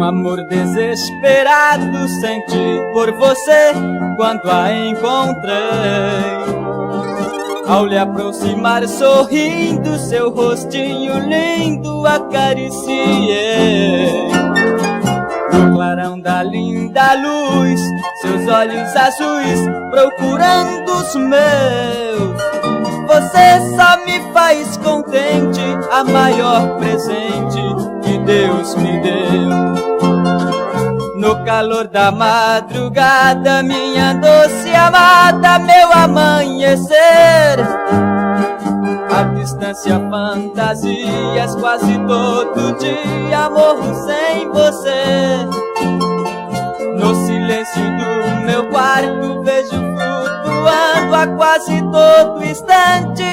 amor desesperado senti por você quando a encontrei. Ao lhe aproximar sorrindo, seu rostinho lindo acariciei. No clarão da linda luz, seus olhos azuis procurando os meus. Você só me faz contente, a maior presente que Deus me deu. No calor da madrugada, minha doce amada, meu amanhecer. A distância, fantasias, quase todo dia morro sem você. No silêncio do meu quarto vejo flutuando a quase todo instante.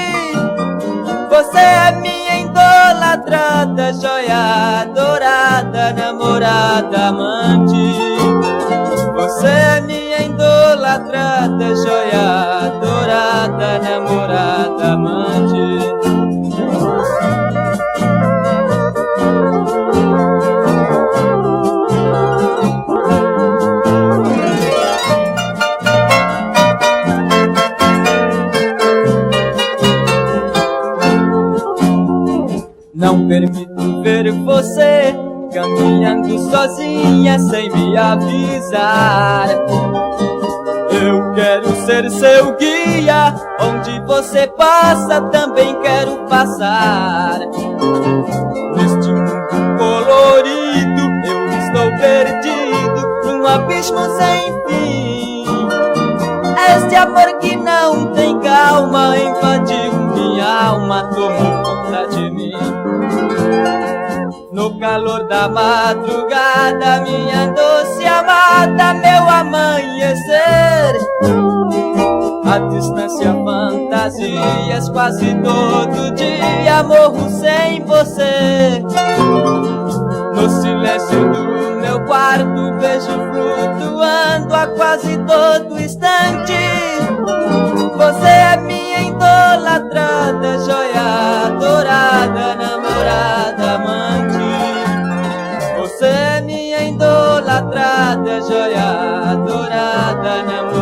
Você é minha idolatrada, joia dourada, namorada, amante. Você é minha idolatrada, joia dourada, namorada, amante. Não permito ver você caminhando sozinha sem me avisar. Eu quero ser seu guia, onde você passa também quero passar. Neste mundo colorido eu estou perdido num abismo sem fim. Este amor que não tem calma invadiu minha alma, tomou conta de mim. No calor da madrugada, minha doce amada, meu amanhecer. A distância, fantasias, quase todo dia morro sem você. No silêncio do meu quarto vejo flutuando a quase todo instante. Você é minha idolatrada, joia dourada, namorada, amante. Você é minha idolatrada, joia dourada, namorada.